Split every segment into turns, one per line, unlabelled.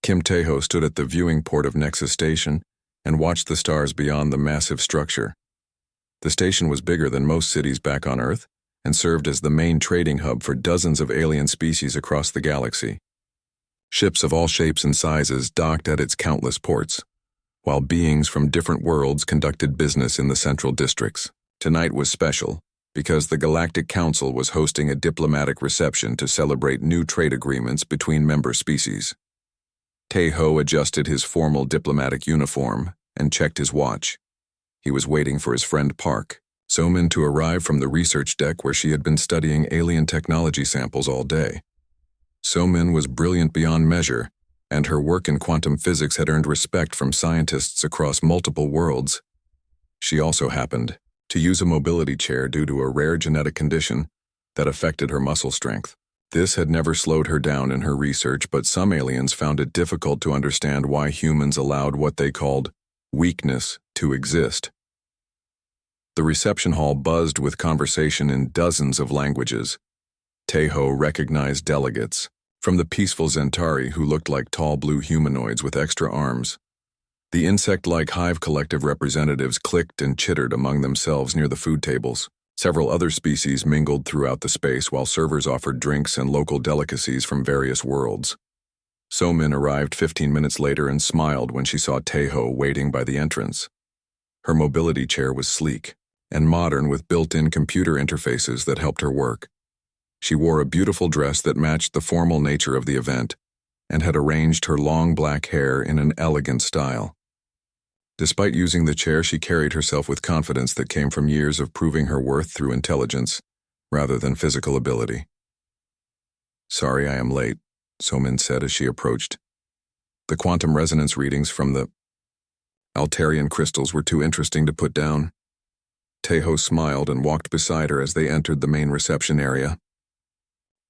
Kim Tae-ho stood at the viewing port of Nexus Station and watched the stars beyond the massive structure. The station was bigger than most cities back on Earth and served as the main trading hub for dozens of alien species across the galaxy. Ships of all shapes and sizes docked at its countless ports, while beings from different worlds conducted business in the central districts. Tonight was special because the Galactic Council was hosting a diplomatic reception to celebrate new trade agreements between member species. Tae-ho adjusted his formal diplomatic uniform and checked his watch. He was waiting for his friend Park, So-min, to arrive from the research deck where she had been studying alien technology samples all day. So-min was brilliant beyond measure, and her work in quantum physics had earned respect from scientists across multiple worlds. She also happened to use a mobility chair due to a rare genetic condition that affected her muscle strength. This had never slowed her down in her research, but some aliens found it difficult to understand why humans allowed what they called weakness to exist. The reception hall buzzed with conversation in dozens of languages. Tae-ho recognized delegates, from the peaceful Zentari who looked like tall blue humanoids with extra arms. The insect-like hive collective representatives clicked and chittered among themselves near the food tables. Several other species mingled throughout the space while servers offered drinks and local delicacies from various worlds. So-min arrived 15 minutes later and smiled when she saw Tae-ho waiting by the entrance. Her mobility chair was sleek and modern with built-in computer interfaces that helped her work. She wore a beautiful dress that matched the formal nature of the event and had arranged her long black hair in an elegant style. Despite using the chair, she carried herself with confidence that came from years of proving her worth through intelligence rather than physical ability. "Sorry I am late," So-min said as she approached. The quantum resonance readings from the Altarian crystals were too interesting to put down. Tae-ho smiled and walked beside her as they entered the main reception area.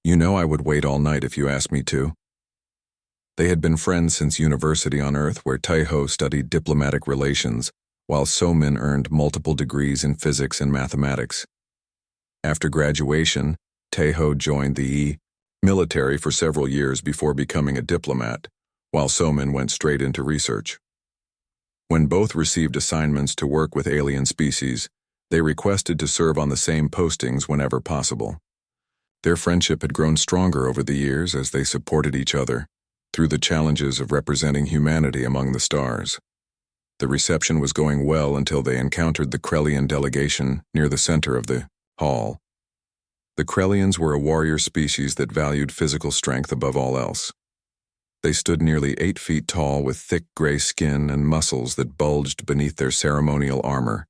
"You know I would wait all night if you asked me to." They had been friends since university on Earth, where Tae-ho studied diplomatic relations, while So-min earned multiple degrees in physics and mathematics. After graduation, Tae-ho joined the military for several years before becoming a diplomat, while So-min went straight into research. When both received assignments to work with alien species, they requested to serve on the same postings whenever possible. Their friendship had grown stronger over the years as they supported each other through the challenges of representing humanity among the stars. The reception was going well until they encountered the Krellian delegation near the center of the hall. The Krellians were a warrior species that valued physical strength above all else. They stood nearly 8 feet tall with thick gray skin and muscles that bulged beneath their ceremonial armor.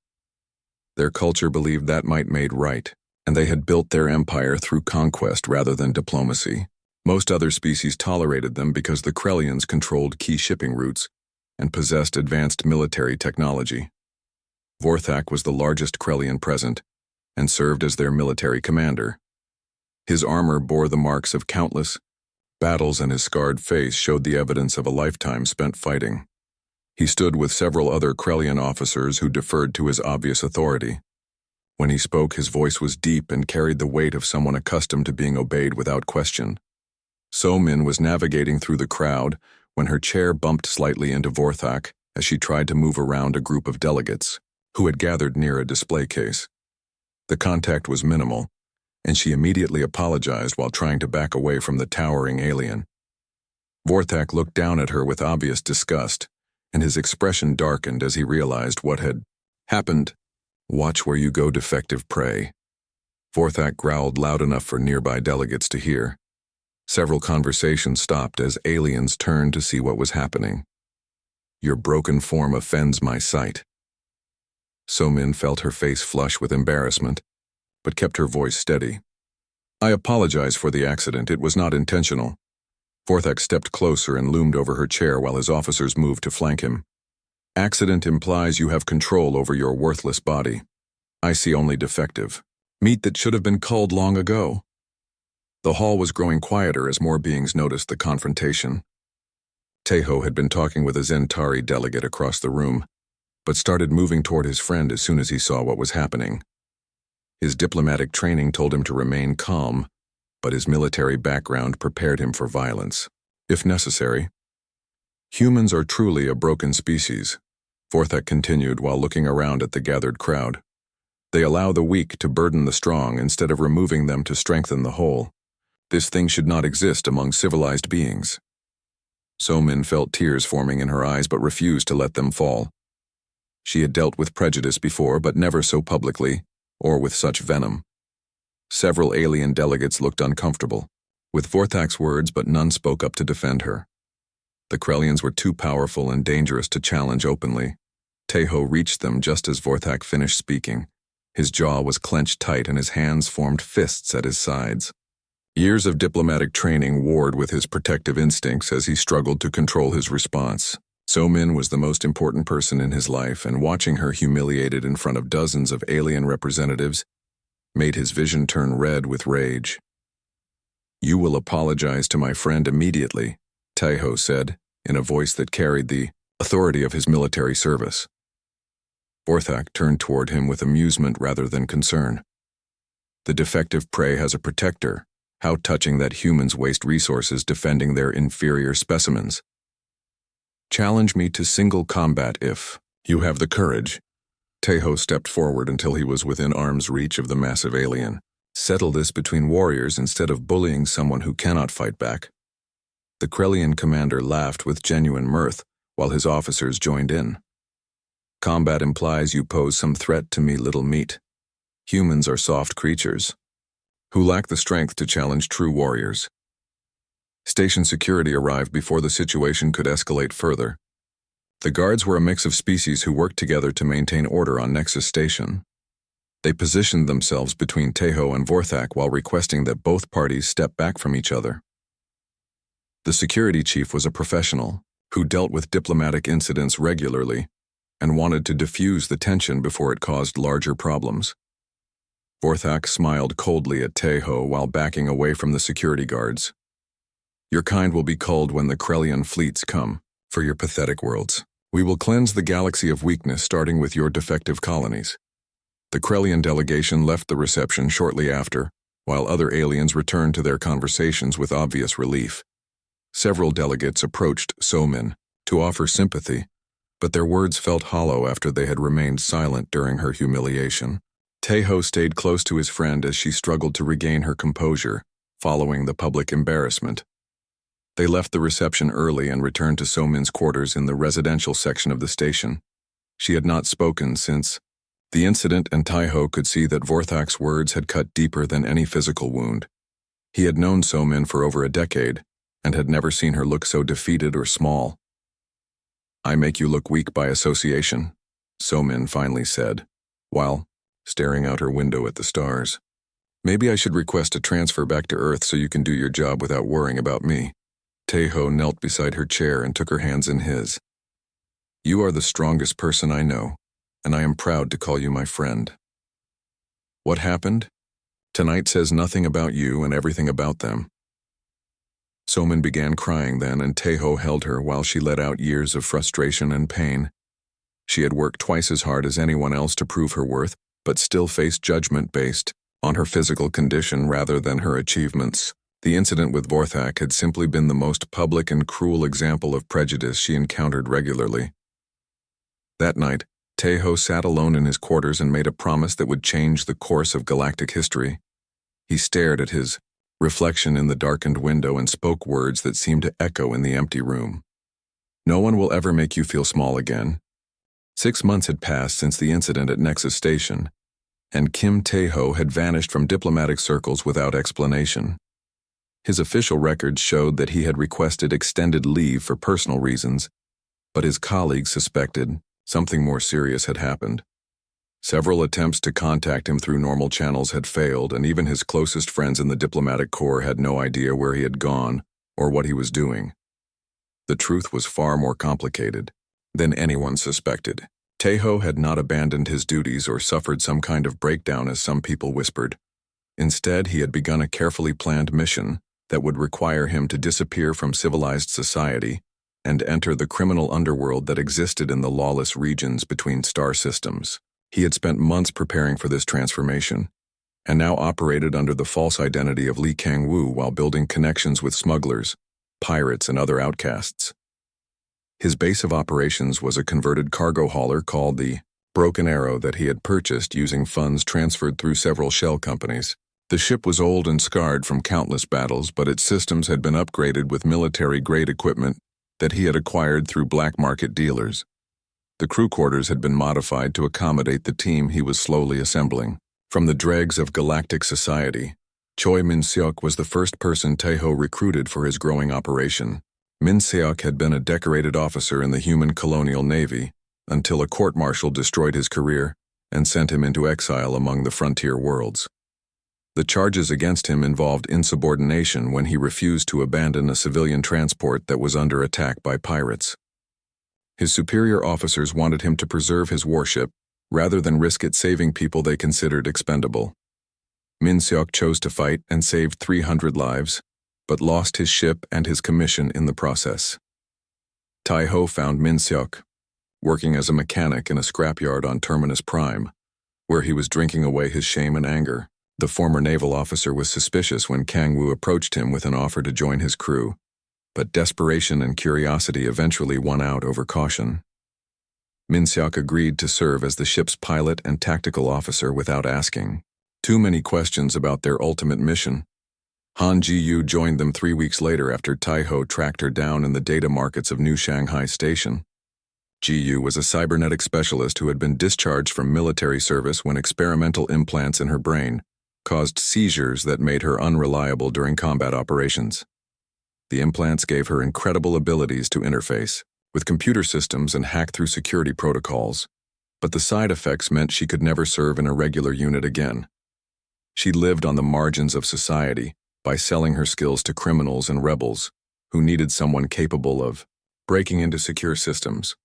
Their culture believed that might made right, and they had built their empire through conquest rather than diplomacy. Most other species tolerated them because the Krellians controlled key shipping routes and possessed advanced military technology. Vorthak was the largest Krellian present and served as their military commander. His armor bore the marks of countless battles, and his scarred face showed the evidence of a lifetime spent fighting. He stood with several other Krellian officers who deferred to his obvious authority. When he spoke, his voice was deep and carried the weight of someone accustomed to being obeyed without question. So-min was navigating through the crowd when her chair bumped slightly into Vorthak as she tried to move around a group of delegates who had gathered near a display case. The contact was minimal, and she immediately apologized while trying to back away from the towering alien. Vorthak looked down at her with obvious disgust, and his expression darkened as he realized what had happened. "Watch where you go, defective prey." Vorthak growled loud enough for nearby delegates to hear. Several conversations stopped as aliens turned to see what was happening. "Your broken form offends my sight." So-min felt her face flush with embarrassment, but kept her voice steady. "I apologize for the accident. It was not intentional." Vorthak stepped closer and loomed over her chair while his officers moved to flank him. "Accident implies you have control over your worthless body. I see only defective. Meat that should have been culled long ago." The hall was growing quieter as more beings noticed the confrontation. Tae-ho had been talking with a Zentari delegate across the room, but started moving toward his friend as soon as he saw what was happening. His diplomatic training told him to remain calm, but his military background prepared him for violence, if necessary. Humans are truly a broken species, Vorthak continued while looking around at the gathered crowd. They allow the weak to burden the strong instead of removing them to strengthen the whole. This thing should not exist among civilized beings. So-min felt tears forming in her eyes but refused to let them fall. She had dealt with prejudice before, but never so publicly, or with such venom. Several alien delegates looked uncomfortable with Vorthak's words, but none spoke up to defend her. The Krellians were too powerful and dangerous to challenge openly. Teho reached them just as Vorthak finished speaking. His jaw was clenched tight and his hands formed fists at his sides. Years of diplomatic training warred with his protective instincts as he struggled to control his response. So-min was the most important person in his life, and watching her humiliated in front of dozens of alien representatives made his vision turn red with rage. "You will apologize to my friend immediately," Teho said, in a voice that carried the authority of his military service. Vorthak turned toward him with amusement rather than concern. The defective prey has a protector. How touching that humans waste resources defending their inferior specimens. Challenge me to single combat if you have the courage. Teho stepped forward until he was within arm's reach of the massive alien. Settle this between warriors instead of bullying someone who cannot fight back. The Krellian commander laughed with genuine mirth, while his officers joined in. Combat implies you pose some threat to me, little meat. Humans are soft creatures who lack the strength to challenge true warriors. Station security arrived before the situation could escalate further. The guards were a mix of species who worked together to maintain order on Nexus Station. They positioned themselves between Teho and Vorthak while requesting that both parties step back from each other. The security chief was a professional who dealt with diplomatic incidents regularly and wanted to diffuse the tension before it caused larger problems. Vorthak smiled coldly at Teho while backing away from the security guards. Your kind will be culled when the Krellian fleets come for your pathetic worlds. We will cleanse the galaxy of weakness, starting with your defective colonies. The Krellian delegation left the reception shortly after, while other aliens returned to their conversations with obvious relief. Several delegates approached So-min to offer sympathy, but their words felt hollow after they had remained silent during her humiliation. Teho stayed close to his friend as she struggled to regain her composure following the public embarrassment. They left the reception early and returned to So-min's quarters in the residential section of the station. She had not spoken since the incident, and Teho could see that Vorthak's words had cut deeper than any physical wound. He had known So-min for over a decade and had never seen her look so defeated or small. I make you look weak by association, So-min finally said, while staring out her window at the stars. Maybe I should request a transfer back to Earth so you can do your job without worrying about me. Teho knelt beside her chair and took her hands in his. You are the strongest person I know, and I am proud to call you my friend. What happened? Tonight says nothing about you and everything about them. So-min began crying then, and Teho held her while she let out years of frustration and pain. She had worked twice as hard as anyone else to prove her worth, but still faced judgment based on her physical condition rather than her achievements. The incident with Vorthak had simply been the most public and cruel example of prejudice she encountered regularly. That night, Teho sat alone in his quarters and made a promise that would change the course of galactic history. He stared at his reflection in the darkened window and spoke words that seemed to echo in the empty room. No one will ever make you feel small again. 6 months had passed since the incident at Nexus Station, and Kim Teho had vanished from diplomatic circles without explanation. His official records showed that he had requested extended leave for personal reasons, but his colleagues suspected something more serious had happened. Several attempts to contact him through normal channels had failed, and even his closest friends in the diplomatic corps had no idea where he had gone or what he was doing. The truth was far more complicated than anyone suspected. Teho had not abandoned his duties or suffered some kind of breakdown as some people whispered. Instead, he had begun a carefully planned mission that would require him to disappear from civilized society and enter the criminal underworld that existed in the lawless regions between star systems. He had spent months preparing for this transformation, and now operated under the false identity of Li Kangwu while building connections with smugglers, pirates, and other outcasts. His base of operations was a converted cargo hauler called the Broken Arrow that he had purchased using funds transferred through several shell companies. The ship was old and scarred from countless battles, but its systems had been upgraded with military-grade equipment that he had acquired through black market dealers. The crew quarters had been modified to accommodate the team he was slowly assembling. From the dregs of galactic society, Choi Min-seok was the first person Tae-ho recruited for his growing operation. Min-seok had been a decorated officer in the human colonial navy until a court-martial destroyed his career and sent him into exile among the frontier worlds. The charges against him involved insubordination when he refused to abandon a civilian transport that was under attack by pirates. His superior officers wanted him to preserve his warship rather than risk it saving people they considered expendable. Min-seok chose to fight and saved 300 lives, but lost his ship and his commission in the process. Tae-ho found Min-seok working as a mechanic in a scrapyard on Terminus Prime, where he was drinking away his shame and anger. The former naval officer was suspicious when Kang-woo approached him with an offer to join his crew, but desperation and curiosity eventually won out over caution. Min-seok agreed to serve as the ship's pilot and tactical officer without asking too many questions about their ultimate mission. Han Ji-yu joined them 3 weeks later after Tae-ho tracked her down in the data markets of New Shanghai Station. Ji-yu was a cybernetic specialist who had been discharged from military service when experimental implants in her brain caused seizures that made her unreliable during combat operations. The implants gave her incredible abilities to interface with computer systems and hack through security protocols, but the side effects meant she could never serve in a regular unit again. She lived on the margins of society by selling her skills to criminals and rebels who needed someone capable of breaking into secure systems.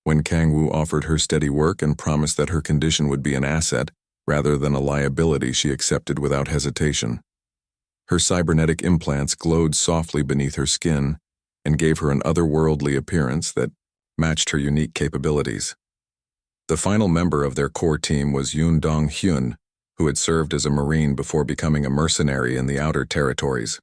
When Kang-woo offered her steady work and promised that her condition would be an asset rather than a liability, she accepted without hesitation. Her cybernetic implants glowed softly beneath her skin and gave her an otherworldly appearance that matched her unique capabilities. The final member of their core team was Yoon Dong-hyun, who had served as a Marine before becoming a mercenary in the Outer Territories.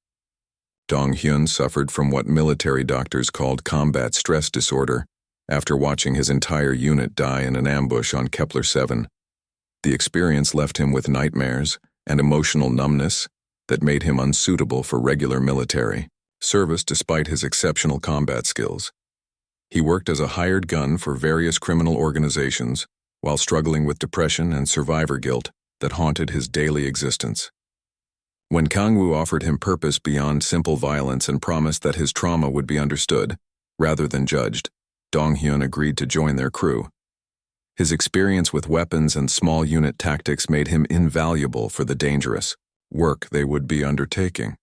Dong-hyun suffered from what military doctors called combat stress disorder after watching his entire unit die in an ambush on Kepler-7. The experience left him with nightmares and emotional numbness that made him unsuitable for regular military service despite his exceptional combat skills. He worked as a hired gun for various criminal organizations while struggling with depression and survivor guilt that haunted his daily existence. When Kang-woo offered him purpose beyond simple violence and promised that his trauma would be understood, rather than judged, Dong-hyun agreed to join their crew. His experience with weapons and small unit tactics made him invaluable for the dangerous work they would be undertaking.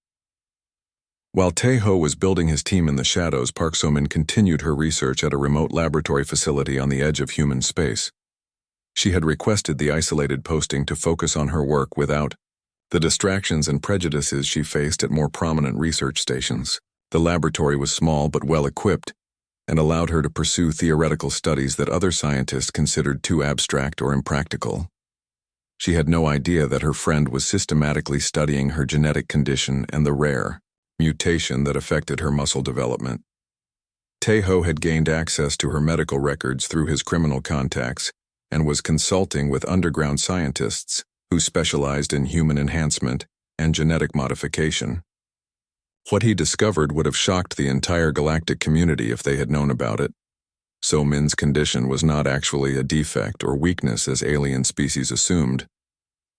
While Tae-ho was building his team in the shadows, Park So-min continued her research at a remote laboratory facility on the edge of human space. She had requested the isolated posting to focus on her work without the distractions and prejudices she faced at more prominent research stations. The laboratory was small but well-equipped and allowed her to pursue theoretical studies that other scientists considered too abstract or impractical. She had no idea that her friend was systematically studying her genetic condition and the rare mutation that affected her muscle development. Tae-ho had gained access to her medical records through his criminal contacts and was consulting with underground scientists who specialized in human enhancement and genetic modification. What he discovered would have shocked the entire galactic community if they had known about it. So-min's condition was not actually a defect or weakness as alien species assumed.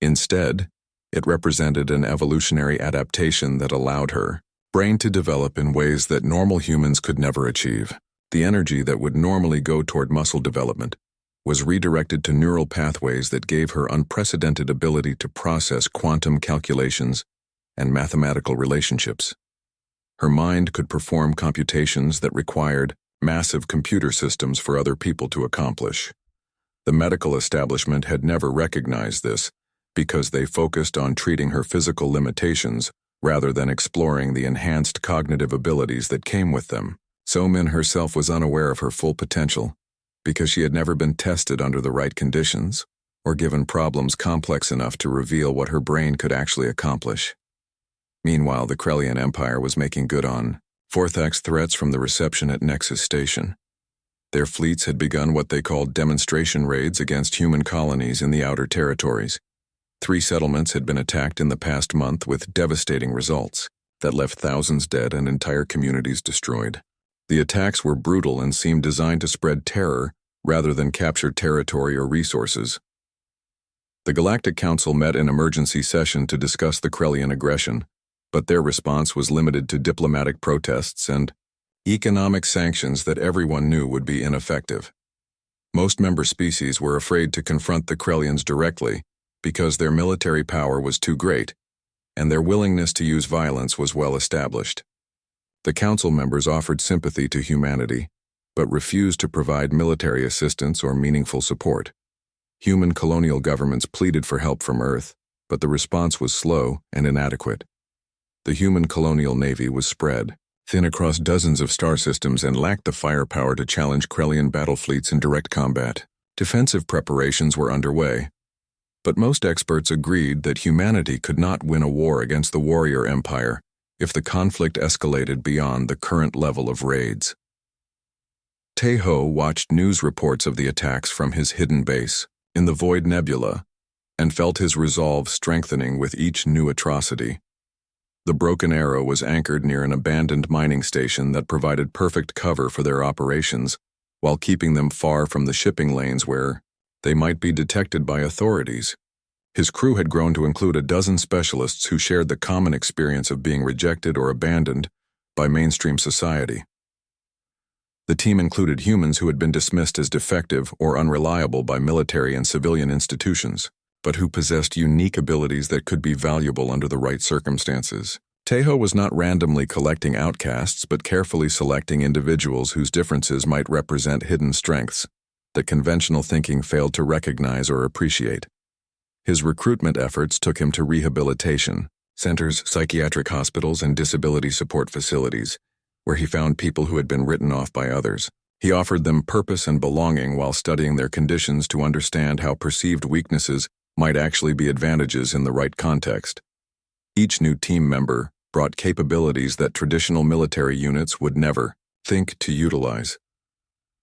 Instead, it represented an evolutionary adaptation that allowed her brain to develop in ways that normal humans could never achieve. The energy that would normally go toward muscle development was redirected to neural pathways that gave her unprecedented ability to process quantum calculations and mathematical relationships. Her mind could perform computations that required massive computer systems for other people to accomplish. The medical establishment had never recognized this because they focused on treating her physical limitations rather than exploring the enhanced cognitive abilities that came with them. So-min herself was unaware of her full potential because she had never been tested under the right conditions or given problems complex enough to reveal what her brain could actually accomplish. Meanwhile, the Krellian Empire was making good on Forthax threats from the reception at Nexus Station. Their fleets had begun what they called demonstration raids against human colonies in the outer territories. 3 settlements had been attacked in the past month with devastating results that left thousands dead and entire communities destroyed. The attacks were brutal and seemed designed to spread terror rather than capture territory or resources. The Galactic Council met in emergency session to discuss the Krellian aggression, but their response was limited to diplomatic protests and economic sanctions that everyone knew would be ineffective. Most member species were afraid to confront the Krellians directly because their military power was too great, and their willingness to use violence was well established. The council members offered sympathy to humanity, but refused to provide military assistance or meaningful support. Human colonial governments pleaded for help from Earth, but the response was slow and inadequate. The human colonial navy was spread thin across dozens of star systems and lacked the firepower to challenge Krellian battle fleets in direct combat. Defensive preparations were underway, but most experts agreed that humanity could not win a war against the warrior empire if the conflict escalated beyond the current level of raids. Tae-ho watched news reports of the attacks from his hidden base in the Void Nebula and felt his resolve strengthening with each new atrocity. The Broken Arrow was anchored near an abandoned mining station that provided perfect cover for their operations while keeping them far from the shipping lanes where they might be detected by authorities. His crew had grown to include a dozen specialists who shared the common experience of being rejected or abandoned by mainstream society. The team included humans who had been dismissed as defective or unreliable by military and civilian institutions, but who possessed unique abilities that could be valuable under the right circumstances. Tae-ho was not randomly collecting outcasts, but carefully selecting individuals whose differences might represent hidden strengths that conventional thinking failed to recognize or appreciate. His recruitment efforts took him to rehabilitation centers, psychiatric hospitals, and disability support facilities, where he found people who had been written off by others. He offered them purpose and belonging while studying their conditions to understand how perceived weaknesses might actually be advantages in the right context. Each new team member brought capabilities that traditional military units would never think to utilize.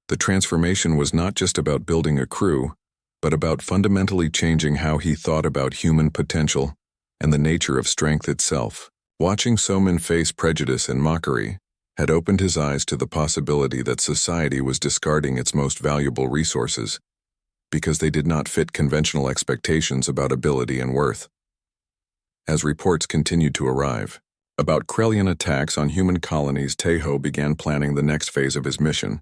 The transformation was not just about building a crew, but about fundamentally changing how he thought about human potential and the nature of strength itself. Watching Somin face prejudice and mockery had opened his eyes to the possibility that society was discarding its most valuable resources because they did not fit conventional expectations about ability and worth. As reports continued to arrive about Krellian attacks on human colonies, Tae-ho began planning the next phase of his mission.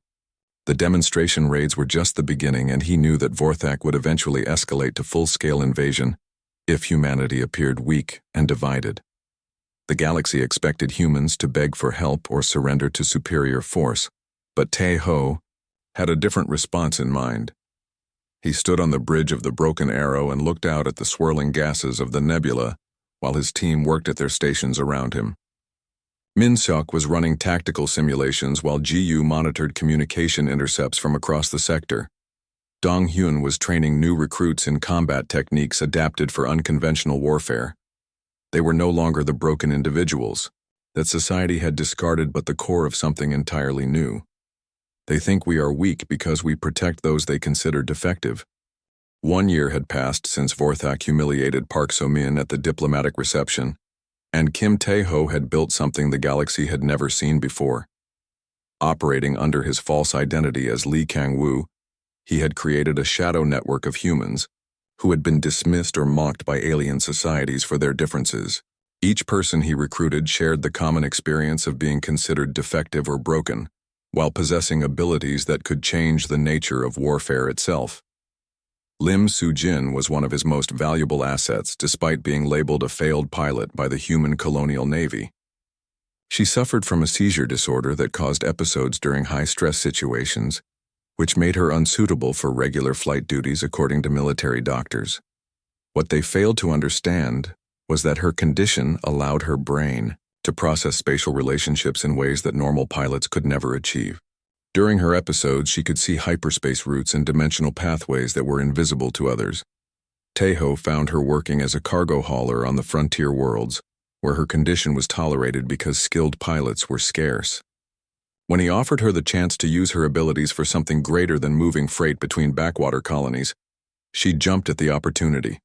The demonstration raids were just the beginning, and he knew that Vorthak would eventually escalate to full-scale invasion if humanity appeared weak and divided. The galaxy expected humans to beg for help or surrender to superior force, but Tae-ho had a different response in mind. He stood on the bridge of the Broken Arrow and looked out at the swirling gases of the nebula while his team worked at their stations around him. Min-seok was running tactical simulations while Ji-yu monitored communication intercepts from across the sector. Dong-hyun was training new recruits in combat techniques adapted for unconventional warfare. They were no longer the broken individuals that society had discarded, but the core of something entirely new. They think we are weak because we protect those they consider defective. 1 year had passed since Vorthak humiliated Park So-min at the diplomatic reception, and Kim Tae-ho had built something the galaxy had never seen before. Operating under his false identity as Lee Kang-woo, he had created a shadow network of humans who had been dismissed or mocked by alien societies for their differences. Each person he recruited shared the common experience of being considered defective or broken, while possessing abilities that could change the nature of warfare itself. Lim Soo-jin was one of his most valuable assets despite being labeled a failed pilot by the human colonial navy. She suffered from a seizure disorder that caused episodes during high-stress situations, which made her unsuitable for regular flight duties according to military doctors. What they failed to understand was that her condition allowed her brain to process spatial relationships in ways that normal pilots could never achieve. During her episodes, she could see hyperspace routes and dimensional pathways that were invisible to others. Tae-ho found her working as a cargo hauler on the frontier worlds, where her condition was tolerated because skilled pilots were scarce. When he offered her the chance to use her abilities for something greater than moving freight between backwater colonies, she jumped at the opportunity.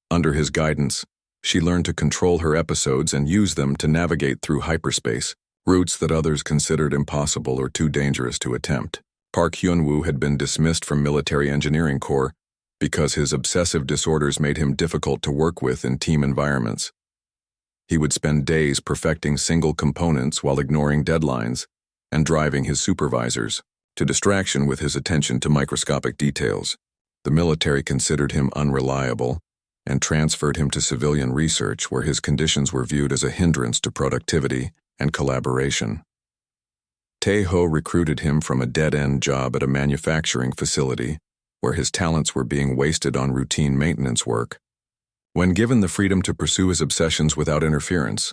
Under his guidance, she learned to control her episodes and use them to navigate through hyperspace, routes that others considered impossible or too dangerous to attempt. Park Hyun-woo had been dismissed from Military Engineering Corps because his obsessive disorders made him difficult to work with in team environments. He would spend days perfecting single components while ignoring deadlines and driving his supervisors to distraction with his attention to microscopic details. The military considered him unreliable and transferred him to civilian research, where his conditions were viewed as a hindrance to productivity and collaboration. Tae-ho recruited him from a dead-end job at a manufacturing facility where his talents were being wasted on routine maintenance work. When given the freedom to pursue his obsessions without interference,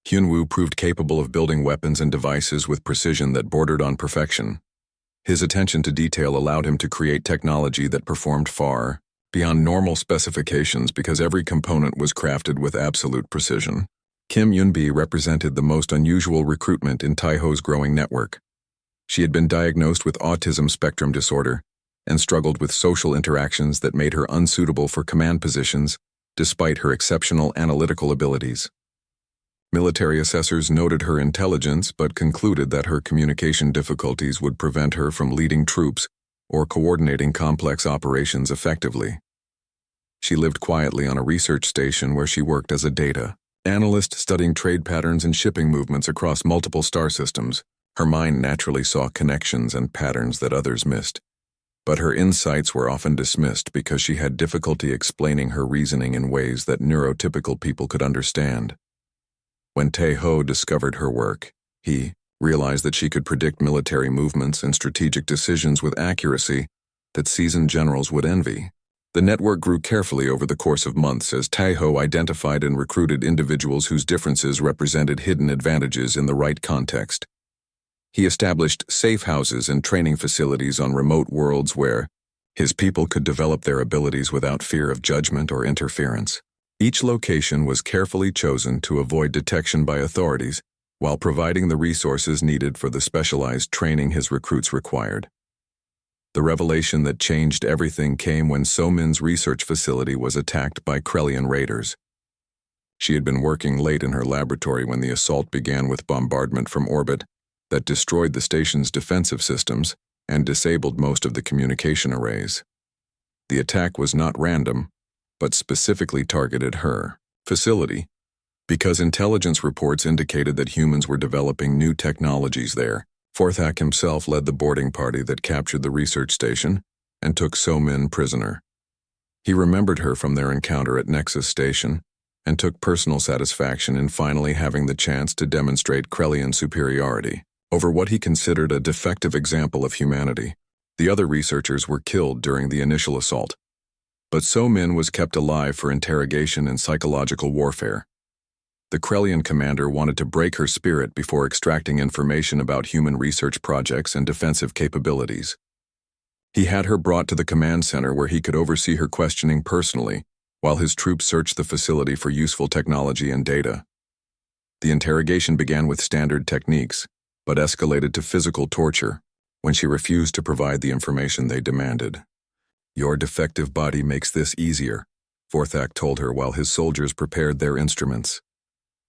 Hyun-woo proved capable of building weapons and devices with precision that bordered on perfection. His attention to detail allowed him to create technology that performed far beyond normal specifications because every component was crafted with absolute precision. Kim Yun-bi represented the most unusual recruitment in Tae-ho's growing network. She had been diagnosed with autism spectrum disorder and struggled with social interactions that made her unsuitable for command positions despite her exceptional analytical abilities. Military assessors noted her intelligence but concluded that her communication difficulties would prevent her from leading troops or coordinating complex operations effectively. She lived quietly on a research station where she worked as a data analyst studying trade patterns and shipping movements across multiple star systems. Her mind naturally saw connections and patterns that others missed, but her insights were often dismissed because she had difficulty explaining her reasoning in ways that neurotypical people could understand. When Tae-ho discovered her work, he realized that she could predict military movements and strategic decisions with accuracy that seasoned generals would envy. The network grew carefully over the course of months as Tae-ho identified and recruited individuals whose differences represented hidden advantages in the right context. He established safe houses and training facilities on remote worlds where his people could develop their abilities without fear of judgment or interference. Each location was carefully chosen to avoid detection by authorities while providing the resources needed for the specialized training his recruits required. The revelation that changed everything came when So-min's research facility was attacked by Krellian raiders. She had been working late in her laboratory when the assault began with bombardment from orbit that destroyed the station's defensive systems and disabled most of the communication arrays. The attack was not random, but specifically targeted her facility because intelligence reports indicated that humans were developing new technologies there. Forthak himself led the boarding party that captured the research station and took So-min prisoner. He remembered her from their encounter at Nexus Station and took personal satisfaction in finally having the chance to demonstrate Krellian superiority over what he considered a defective example of humanity. The other researchers were killed during the initial assault, but So-min was kept alive for interrogation and psychological warfare. The Krellian commander wanted to break her spirit before extracting information about human research projects and defensive capabilities. He had her brought to the command center where he could oversee her questioning personally, while his troops searched the facility for useful technology and data. The interrogation began with standard techniques, but escalated to physical torture when she refused to provide the information they demanded. "Your defective body makes this easier," Forthak told her while his soldiers prepared their instruments.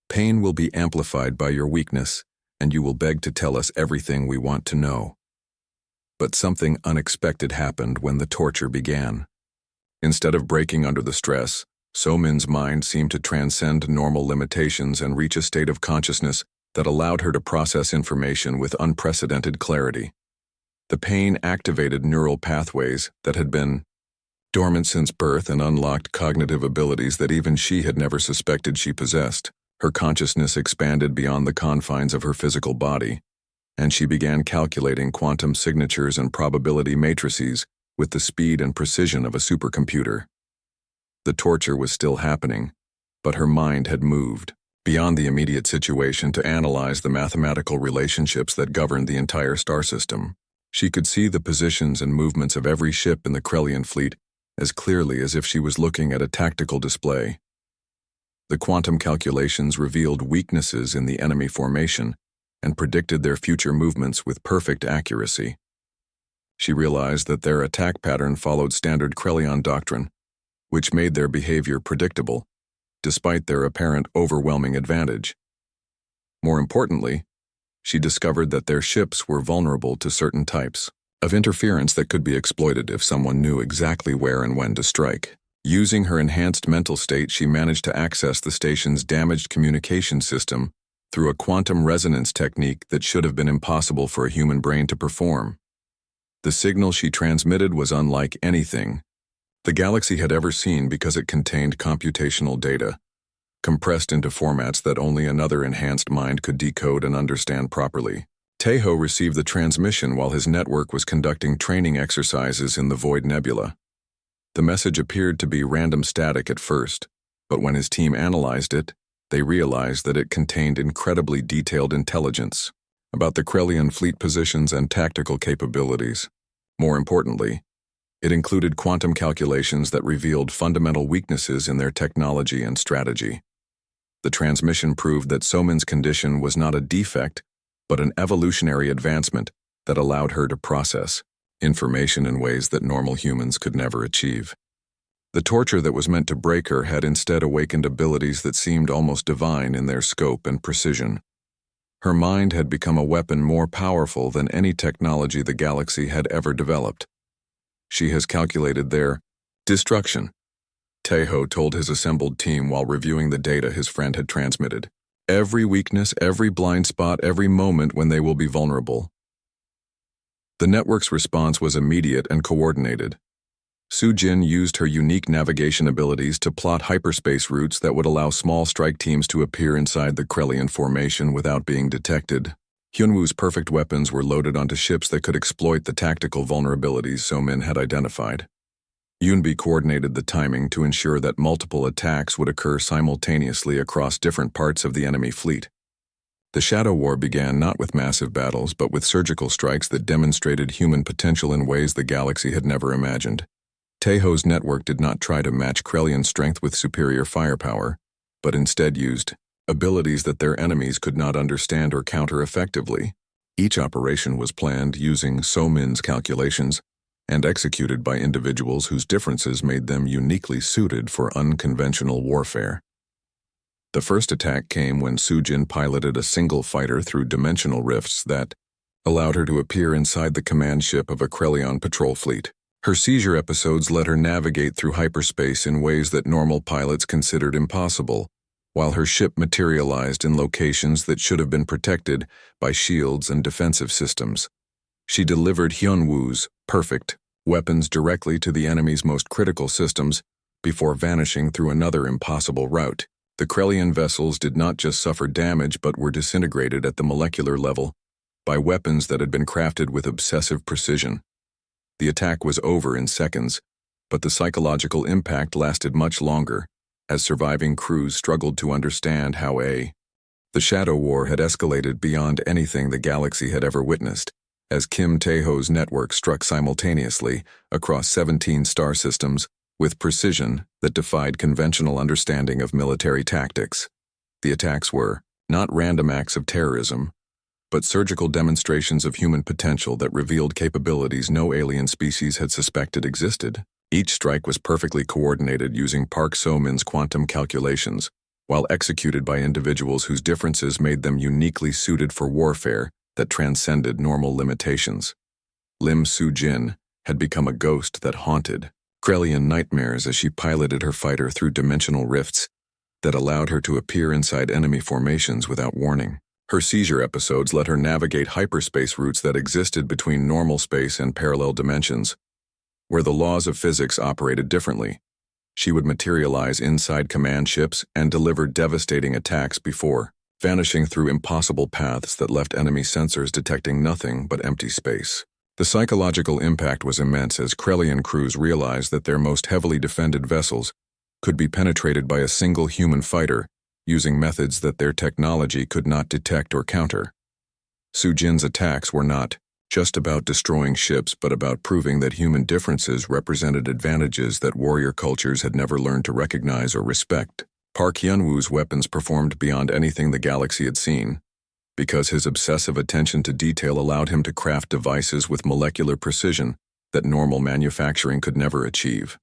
"Pain will be amplified by your weakness, and you will beg to tell us everything we want to know." But something unexpected happened when the torture began. Instead of breaking under the stress, So-min's mind seemed to transcend normal limitations and reach a state of consciousness that allowed her to process information with unprecedented clarity. The pain activated neural pathways that had been dormant since birth and unlocked cognitive abilities that even she had never suspected she possessed. Her consciousness expanded beyond the confines of her physical body, and she began calculating quantum signatures and probability matrices with the speed and precision of a supercomputer. The torture was still happening, but her mind had moved beyond the immediate situation to analyze the mathematical relationships that governed the entire star system. She could see the positions and movements of every ship in the Krellian fleet as clearly as if she was looking at a tactical display. The quantum calculations revealed weaknesses in the enemy formation and predicted their future movements with perfect accuracy. She realized that their attack pattern followed standard Krelion doctrine, which made their behavior predictable, despite their apparent overwhelming advantage. More importantly, she discovered that their ships were vulnerable to certain types of interference that could be exploited if someone knew exactly where and when to strike. Using her enhanced mental state, she managed to access the station's damaged communication system through a quantum resonance technique that should have been impossible for a human brain to perform. The signal she transmitted was unlike anything the galaxy had ever seen because it contained computational data, compressed into formats that only another enhanced mind could decode and understand properly. Tejo received the transmission while his network was conducting training exercises in the Void Nebula. The message appeared to be random static at first, but when his team analyzed it, they realized that it contained incredibly detailed intelligence about the Krelian fleet positions and tactical capabilities. More importantly, it included quantum calculations that revealed fundamental weaknesses in their technology and strategy. The transmission proved that Somin's condition was not a defect, but an evolutionary advancement that allowed her to process information in ways that normal humans could never achieve. The torture that was meant to break her had instead awakened abilities that seemed almost divine in their scope and precision. Her mind had become a weapon more powerful than any technology the galaxy had ever developed. She has calculated their destruction, Tejo told his assembled team while reviewing the data his friend had transmitted. Every weakness, every blind spot, every moment when they will be vulnerable. The network's response was immediate and coordinated. Su-Jin used her unique navigation abilities to plot hyperspace routes that would allow small strike teams to appear inside the Krelian formation without being detected. Hyunwoo's perfect weapons were loaded onto ships that could exploit the tactical vulnerabilities So-min had identified. Yunbi coordinated the timing to ensure that multiple attacks would occur simultaneously across different parts of the enemy fleet. The Shadow War began not with massive battles but with surgical strikes that demonstrated human potential in ways the galaxy had never imagined. Tejo's network did not try to match Krelian strength with superior firepower, but instead used abilities that their enemies could not understand or counter effectively. Each operation was planned using So-min's calculations and executed by individuals whose differences made them uniquely suited for unconventional warfare. The first attack came when Su-Jin piloted a single fighter through dimensional rifts that allowed her to appear inside the command ship of a Krelion patrol fleet. Her seizure episodes let her navigate through hyperspace in ways that normal pilots considered impossible, while her ship materialized in locations that should have been protected by shields and defensive systems. She delivered Hyunwoo's perfect weapons directly to the enemy's most critical systems before vanishing through another impossible route. The Krelian vessels did not just suffer damage but were disintegrated at the molecular level by weapons that had been crafted with obsessive precision. The attack was over in seconds, but the psychological impact lasted much longer, as surviving crews struggled to understand how the Shadow War had escalated beyond anything the galaxy had ever witnessed, as Kim Taeho's network struck simultaneously across 17 star systems with precision that defied conventional understanding of military tactics. The attacks were not random acts of terrorism, but surgical demonstrations of human potential that revealed capabilities no alien species had suspected existed. Each strike was perfectly coordinated using Park So-min's quantum calculations, while executed by individuals whose differences made them uniquely suited for warfare that transcended normal limitations. Lim Su-Jin had become a ghost that haunted Krelian nightmares as she piloted her fighter through dimensional rifts that allowed her to appear inside enemy formations without warning. Her seizure episodes let her navigate hyperspace routes that existed between normal space and parallel dimensions, where the laws of physics operated differently. She would materialize inside command ships and deliver devastating attacks before vanishing through impossible paths that left enemy sensors detecting nothing but empty space. The psychological impact was immense as Krelian crews realized that their most heavily defended vessels could be penetrated by a single human fighter using methods that their technology could not detect or counter. Su-Jin's attacks were not just about destroying ships but about proving that human differences represented advantages that warrior cultures had never learned to recognize or respect. Park Hyunwoo's weapons performed beyond anything the galaxy had seen. because his obsessive attention to detail allowed him to craft devices with molecular precision that normal manufacturing could never achieve.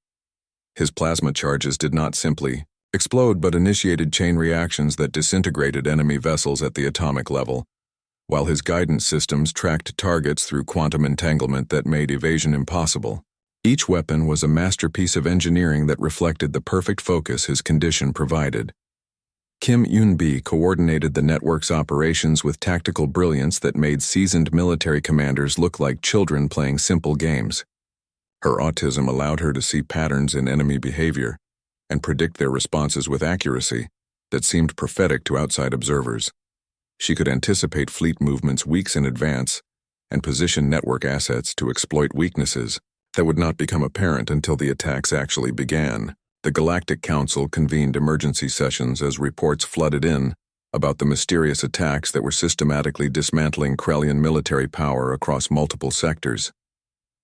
His plasma charges did not simply explode but initiated chain reactions that disintegrated enemy vessels at the atomic level, while his guidance systems tracked targets through quantum entanglement that made evasion impossible. Each weapon was a masterpiece of engineering that reflected the perfect focus his condition provided. Kim Yoon-bi coordinated the network's operations with tactical brilliance that made seasoned military commanders look like children playing simple games. Her autism allowed her to see patterns in enemy behavior and predict their responses with accuracy that seemed prophetic to outside observers. She could anticipate fleet movements weeks in advance and position network assets to exploit weaknesses that would not become apparent until the attacks actually began. The Galactic Council convened emergency sessions as reports flooded in about the mysterious attacks that were systematically dismantling Krellian military power across multiple sectors.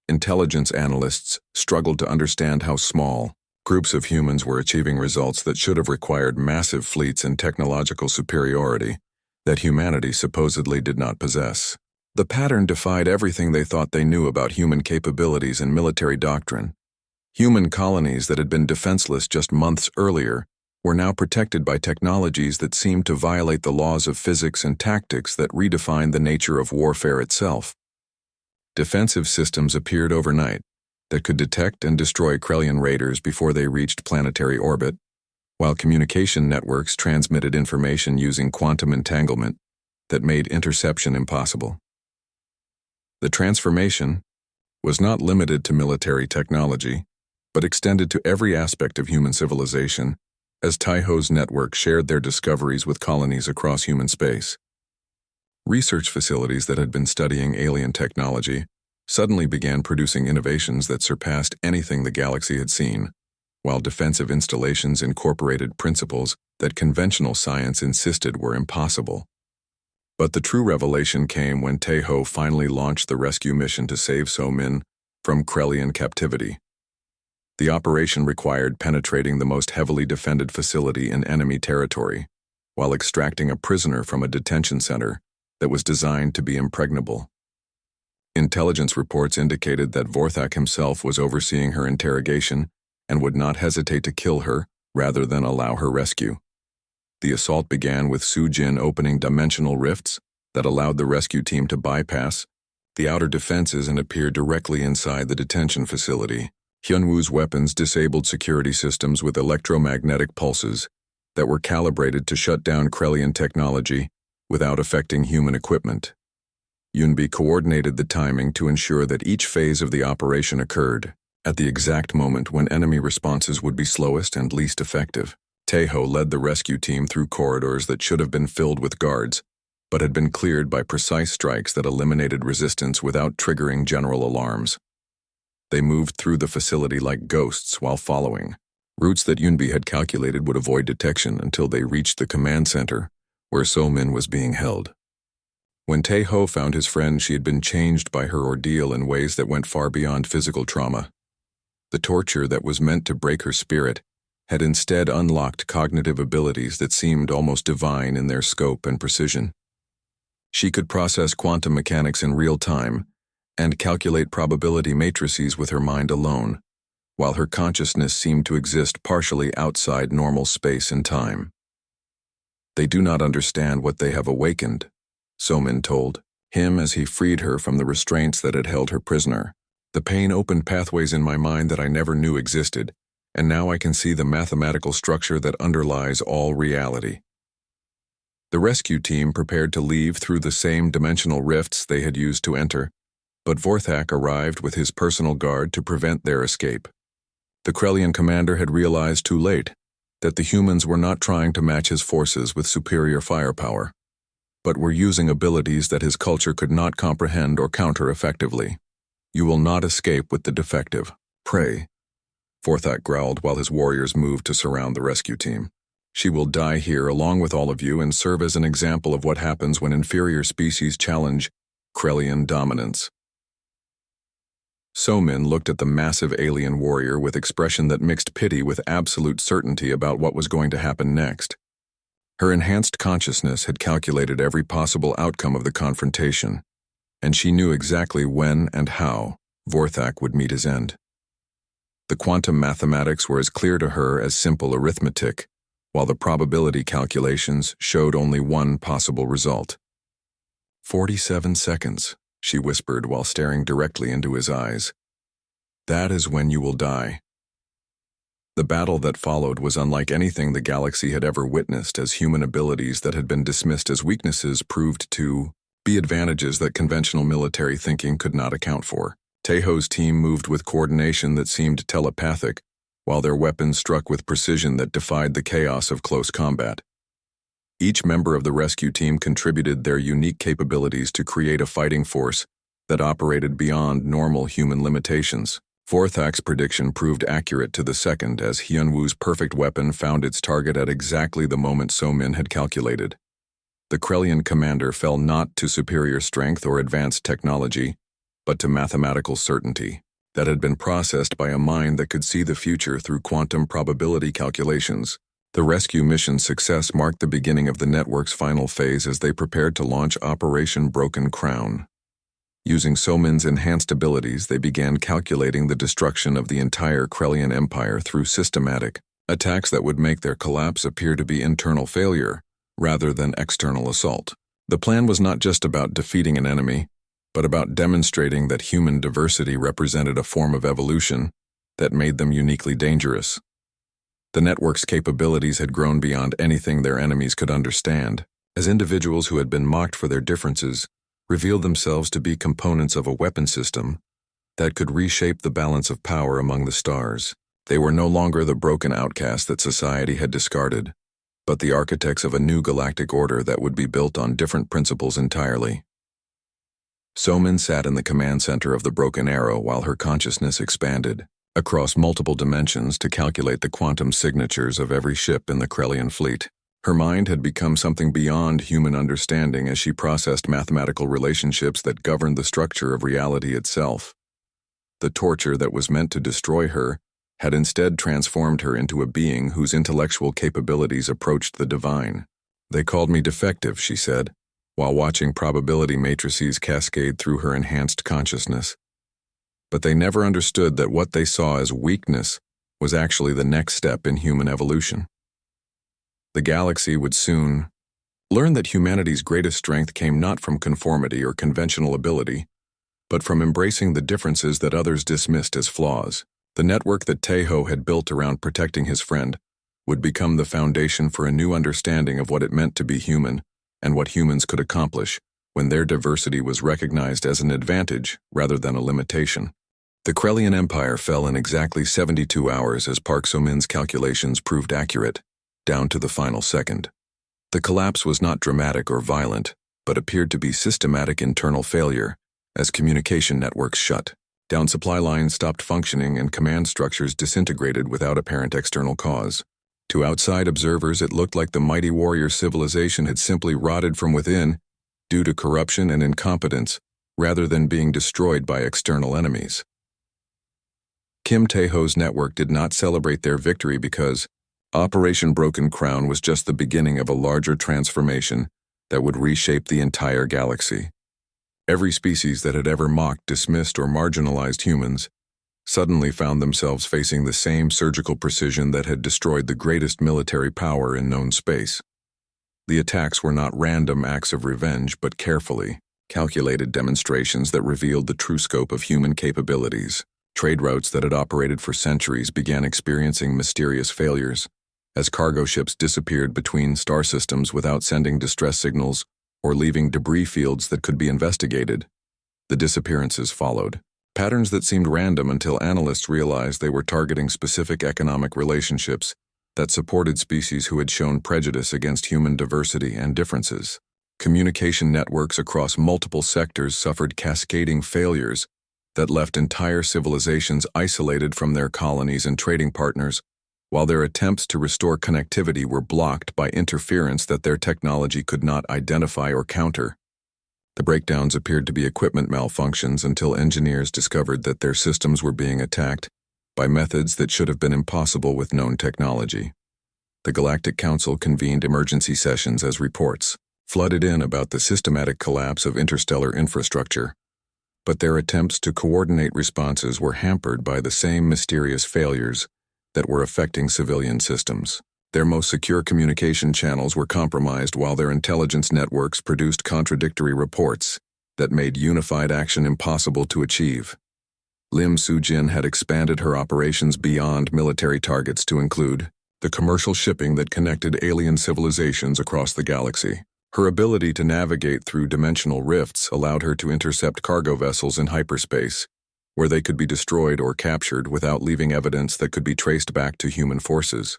Intelligence analysts struggled to understand how small groups of humans were achieving results that should have required massive fleets and technological superiority that humanity supposedly did not possess. The pattern defied everything they thought they knew about human capabilities and military doctrine. Human colonies that had been defenseless just months earlier were now protected by technologies that seemed to violate the laws of physics and tactics that redefined the nature of warfare itself. Defensive systems appeared overnight that could detect and destroy Krellian raiders before they reached planetary orbit, while communication networks transmitted information using quantum entanglement that made interception impossible. The transformation was not limited to military technology, but extended to every aspect of human civilization, as Taiho's network shared their discoveries with colonies across human space. Research facilities that had been studying alien technology suddenly began producing innovations that surpassed anything the galaxy had seen, while defensive installations incorporated principles that conventional science insisted were impossible. But the true revelation came when Taiho finally launched the rescue mission to save So-min from Krellian captivity. The operation required penetrating the most heavily defended facility in enemy territory, while extracting a prisoner from a detention center that was designed to be impregnable. Intelligence reports indicated that Vorthak himself was overseeing her interrogation and would not hesitate to kill her rather than allow her rescue. The assault began with Su-jin opening dimensional rifts that allowed the rescue team to bypass the outer defenses and appear directly inside the detention facility. Hyunwoo's weapons disabled security systems with electromagnetic pulses that were calibrated to shut down Krellian technology without affecting human equipment. Yoon-bi coordinated the timing to ensure that each phase of the operation occurred at the exact moment when enemy responses would be slowest and least effective. Taiho led the rescue team through corridors that should have been filled with guards, but had been cleared by precise strikes that eliminated resistance without triggering general alarms. They moved through the facility like ghosts while following routes that Yoon-bi had calculated would avoid detection until they reached the command center, where So-min was being held. When Taiho found his friend, she had been changed by her ordeal in ways that went far beyond physical trauma. The torture that was meant to break her spirit had instead unlocked cognitive abilities that seemed almost divine in their scope and precision. She could process quantum mechanics in real time and calculate probability matrices with her mind alone, while her consciousness seemed to exist partially outside normal space and time. "They do not understand what they have awakened," So-min told him as he freed her from the restraints that had held her prisoner. "The pain opened pathways in my mind that I never knew existed, and now I can see the mathematical structure that underlies all reality." The rescue team prepared to leave through the same dimensional rifts they had used to enter, but Vorthak arrived with his personal guard to prevent their escape. The Krellian commander had realized too late that the humans were not trying to match his forces with superior firepower, but were using abilities that his culture could not comprehend or counter effectively. "You will not escape with the defective. Pray," Vorthak growled while his warriors moved to surround the rescue team. "She will die here along with all of you and serve as an example of what happens when inferior species challenge Krellian dominance." So-min looked at the massive alien warrior with expression that mixed pity with absolute certainty about what was going to happen next. Her enhanced consciousness had calculated every possible outcome of the confrontation, and she knew exactly when and how Vorthak would meet his end. The quantum mathematics were as clear to her as simple arithmetic, while the probability calculations showed only one possible result. 47 seconds, she whispered while staring directly into his eyes. That is when you will die. The battle that followed was unlike anything the galaxy had ever witnessed, as human abilities that had been dismissed as weaknesses proved to be advantages that conventional military thinking could not account for. Tejo's team moved with coordination that seemed telepathic, while their weapons struck with precision that defied the chaos of close combat. Each member of the rescue team contributed their unique capabilities to create a fighting force that operated beyond normal human limitations. Vorthak's prediction proved accurate to the second, as Hyunwoo's perfect weapon found its target at exactly the moment So-min had calculated. The Krellian commander fell not to superior strength or advanced technology, but to mathematical certainty that had been processed by a mind that could see the future through quantum probability calculations. The rescue mission's success marked the beginning of the network's final phase as they prepared to launch Operation Broken Crown. Using So-min's enhanced abilities, they began calculating the destruction of the entire Krellian Empire through systematic attacks that would make their collapse appear to be internal failure rather than external assault. The plan was not just about defeating an enemy, but about demonstrating that human diversity represented a form of evolution that made them uniquely dangerous. The network's capabilities had grown beyond anything their enemies could understand, as individuals who had been mocked for their differences revealed themselves to be components of a weapon system that could reshape the balance of power among the stars. They were no longer the broken outcasts that society had discarded, but the architects of a new galactic order that would be built on different principles entirely. So-min sat in the command center of the Broken Arrow while her consciousness expanded across multiple dimensions to calculate the quantum signatures of every ship in the Krellian fleet. Her mind had become something beyond human understanding as she processed mathematical relationships that governed the structure of reality itself. The torture that was meant to destroy her had instead transformed her into a being whose intellectual capabilities approached the divine. They called me defective, she said, while watching probability matrices cascade through her enhanced consciousness. But they never understood that what they saw as weakness was actually the next step in human evolution. The galaxy would soon learn that humanity's greatest strength came not from conformity or conventional ability, but from embracing the differences that others dismissed as flaws. The network that Tejo had built around protecting his friend would become the foundation for a new understanding of what it meant to be human and what humans could accomplish when their diversity was recognized as an advantage rather than a limitation. The Krellian Empire fell in exactly 72 hours as Park So-min's calculations proved accurate, down to the final second. The collapse was not dramatic or violent, but appeared to be systematic internal failure as communication networks shut down, supply lines stopped functioning, and command structures disintegrated without apparent external cause. To outside observers, it looked like the mighty warrior civilization had simply rotted from within due to corruption and incompetence, rather than being destroyed by external enemies. Kim Taeho's network did not celebrate their victory because Operation Broken Crown was just the beginning of a larger transformation that would reshape the entire galaxy. Every species that had ever mocked, dismissed, or marginalized humans suddenly found themselves facing the same surgical precision that had destroyed the greatest military power in known space. The attacks were not random acts of revenge, but carefully calculated demonstrations that revealed the true scope of human capabilities. Trade routes that had operated for centuries began experiencing mysterious failures, as cargo ships disappeared between star systems without sending distress signals or leaving debris fields that could be investigated. The disappearances followed, patterns that seemed random until analysts realized they were targeting specific economic relationships that supported species who had shown prejudice against human diversity and differences. Communication networks across multiple sectors suffered cascading failures that left entire civilizations isolated from their colonies and trading partners, while their attempts to restore connectivity were blocked by interference that their technology could not identify or counter. The breakdowns appeared to be equipment malfunctions until engineers discovered that their systems were being attacked by methods that should have been impossible with known technology. The Galactic Council convened emergency sessions as reports flooded in about the systematic collapse of interstellar infrastructure, but their attempts to coordinate responses were hampered by the same mysterious failures that were affecting civilian systems. Their most secure communication channels were compromised while their intelligence networks produced contradictory reports that made unified action impossible to achieve. Lim Soo-jin had expanded her operations beyond military targets to include the commercial shipping that connected alien civilizations across the galaxy. Her ability to navigate through dimensional rifts allowed her to intercept cargo vessels in hyperspace, where they could be destroyed or captured without leaving evidence that could be traced back to human forces.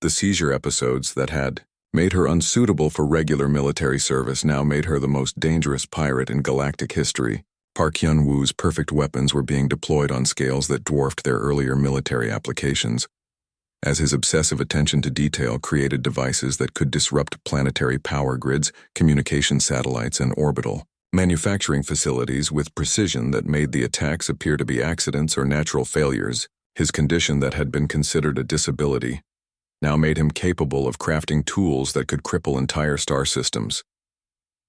The seizure episodes that had made her unsuitable for regular military service now made her the most dangerous pirate in galactic history. Park Hyun-woo's perfect weapons were being deployed on scales that dwarfed their earlier military applications, as his obsessive attention to detail created devices that could disrupt planetary power grids, communication satellites, and orbital manufacturing facilities with precision that made the attacks appear to be accidents or natural failures. His condition that had been considered a disability now made him capable of crafting tools that could cripple entire star systems.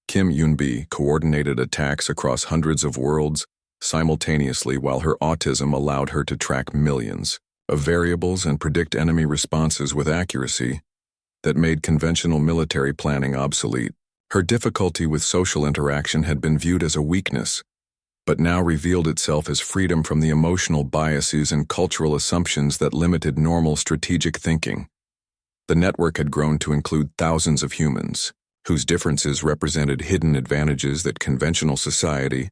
Kim Yoon-bi coordinated attacks across hundreds of worlds simultaneously while her autism allowed her to track millions of variables and predict enemy responses with accuracy that made conventional military planning obsolete. Her difficulty with social interaction had been viewed as a weakness, but now revealed itself as freedom from the emotional biases and cultural assumptions that limited normal strategic thinking. The network had grown to include thousands of humans, whose differences represented hidden advantages that conventional society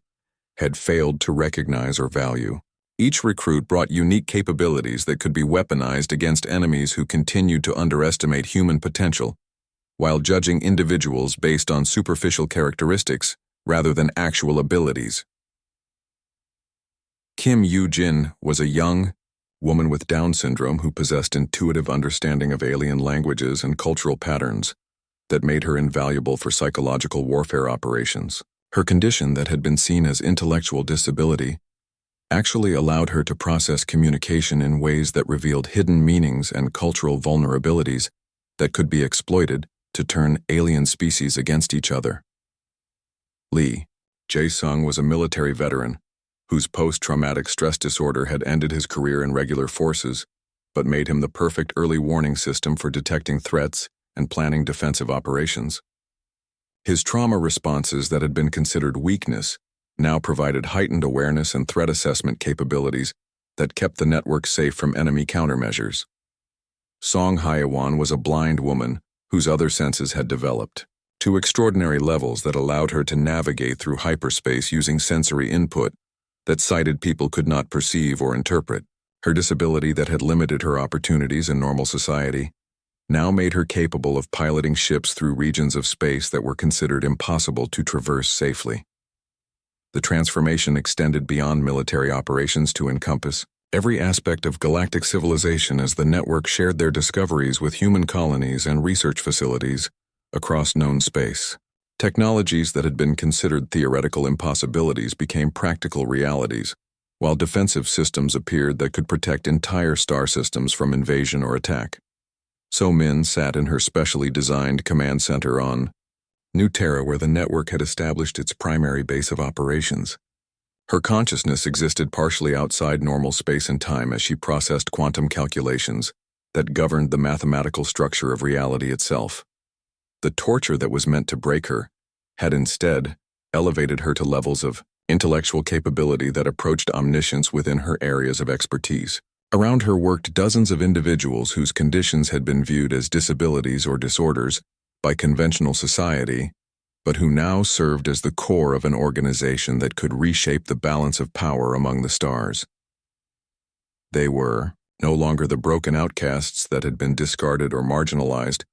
had failed to recognize or value. Each recruit brought unique capabilities that could be weaponized against enemies who continued to underestimate human potential, while judging individuals based on superficial characteristics rather than actual abilities. Kim Yoo-jin was a young woman with Down syndrome who possessed intuitive understanding of alien languages and cultural patterns that made her invaluable for psychological warfare operations. Her condition that had been seen as intellectual disability actually allowed her to process communication in ways that revealed hidden meanings and cultural vulnerabilities that could be exploited to turn alien species against each other. Lee Jae-sung was a military veteran whose post-traumatic stress disorder had ended his career in regular forces, but made him the perfect early warning system for detecting threats and planning defensive operations. His trauma responses that had been considered weakness now provided heightened awareness and threat assessment capabilities that kept the network safe from enemy countermeasures. Song Hye-won was a blind woman whose other senses had developed to extraordinary levels that allowed her to navigate through hyperspace using sensory input that sighted people could not perceive or interpret. Her disability that had limited her opportunities in normal society now made her capable of piloting ships through regions of space that were considered impossible to traverse safely. The transformation extended beyond military operations to encompass every aspect of galactic civilization as the network shared their discoveries with human colonies and research facilities across known space. Technologies that had been considered theoretical impossibilities became practical realities, while defensive systems appeared that could protect entire star systems from invasion or attack. So-min sat in her specially designed command center on New Terra, where the network had established its primary base of operations. Her consciousness existed partially outside normal space and time as she processed quantum calculations that governed the mathematical structure of reality itself. The torture that was meant to break her had instead elevated her to levels of intellectual capability that approached omniscience within her areas of expertise. Around her worked dozens of individuals whose conditions had been viewed as disabilities or disorders by conventional society, but who now served as the core of an organization that could reshape the balance of power among the stars. They were no longer the broken outcasts that had been discarded or marginalized,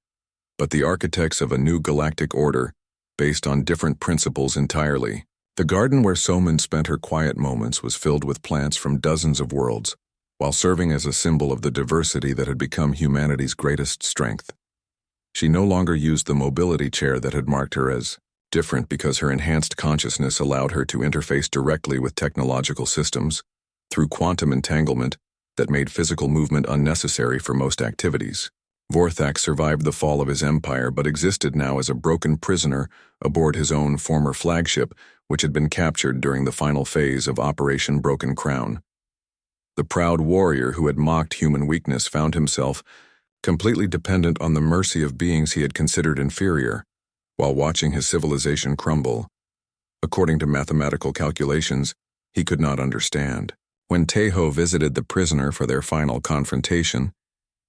but the architects of a new galactic order based on different principles entirely. The garden where So-min spent her quiet moments was filled with plants from dozens of worlds, while serving as a symbol of the diversity that had become humanity's greatest strength. She no longer used the mobility chair that had marked her as different because her enhanced consciousness allowed her to interface directly with technological systems through quantum entanglement that made physical movement unnecessary for most activities. Vorthak survived the fall of his empire but existed now as a broken prisoner aboard his own former flagship, which had been captured during the final phase of Operation Broken Crown. The proud warrior who had mocked human weakness found himself completely dependent on the mercy of beings he had considered inferior, while watching his civilization crumble. According to mathematical calculations, he could not understand. When Tejo visited the prisoner for their final confrontation,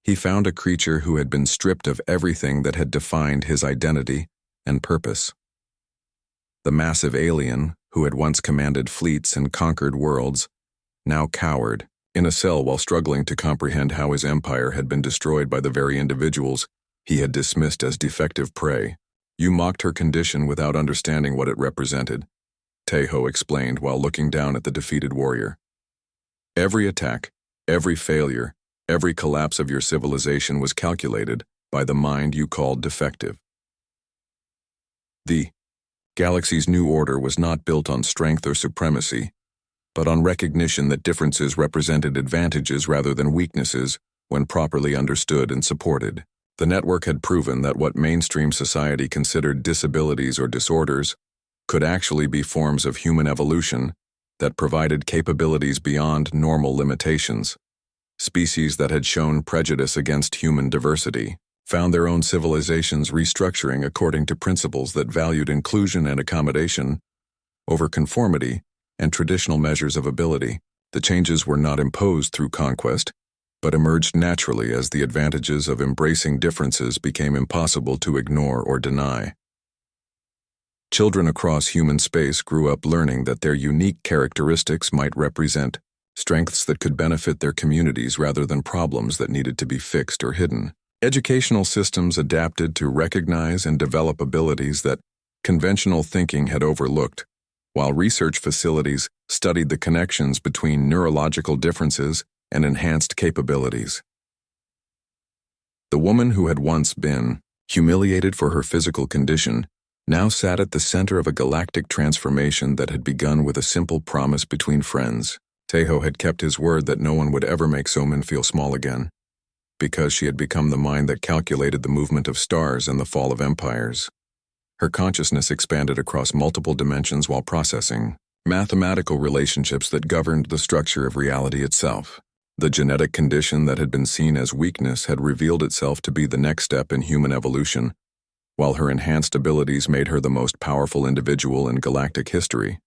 he found a creature who had been stripped of everything that had defined his identity and purpose. The massive alien, who had once commanded fleets and conquered worlds, now cowered in a cell while struggling to comprehend how his empire had been destroyed by the very individuals he had dismissed as defective prey. "You mocked her condition without understanding what it represented," Tejo explained while looking down at the defeated warrior. "Every attack, every failure, every collapse of your civilization was calculated by the mind you called defective. The galaxy's new order was not built on strength or supremacy, but on recognition that differences represented advantages rather than weaknesses when properly understood and supported. The network had proven that what mainstream society considered disabilities or disorders could actually be forms of human evolution that provided capabilities beyond normal limitations. Species that had shown prejudice against human diversity found their own civilizations restructuring according to principles that valued inclusion and accommodation over conformity and traditional measures of ability. The changes were not imposed through conquest, but emerged naturally as the advantages of embracing differences became impossible to ignore or deny. Children across human space grew up learning that their unique characteristics might represent strengths that could benefit their communities rather than problems that needed to be fixed or hidden. Educational systems adapted to recognize and develop abilities that conventional thinking had overlooked, while research facilities studied the connections between neurological differences and enhanced capabilities. The woman who had once been humiliated for her physical condition now sat at the center of a galactic transformation that had begun with a simple promise between friends. Tejo had kept his word that no one would ever make Somin feel small again, because she had become the mind that calculated the movement of stars and the fall of empires. Her consciousness expanded across multiple dimensions while processing mathematical relationships that governed the structure of reality itself. The genetic condition that had been seen as weakness had revealed itself to be the next step in human evolution, while her enhanced abilities made her the most powerful individual in galactic history.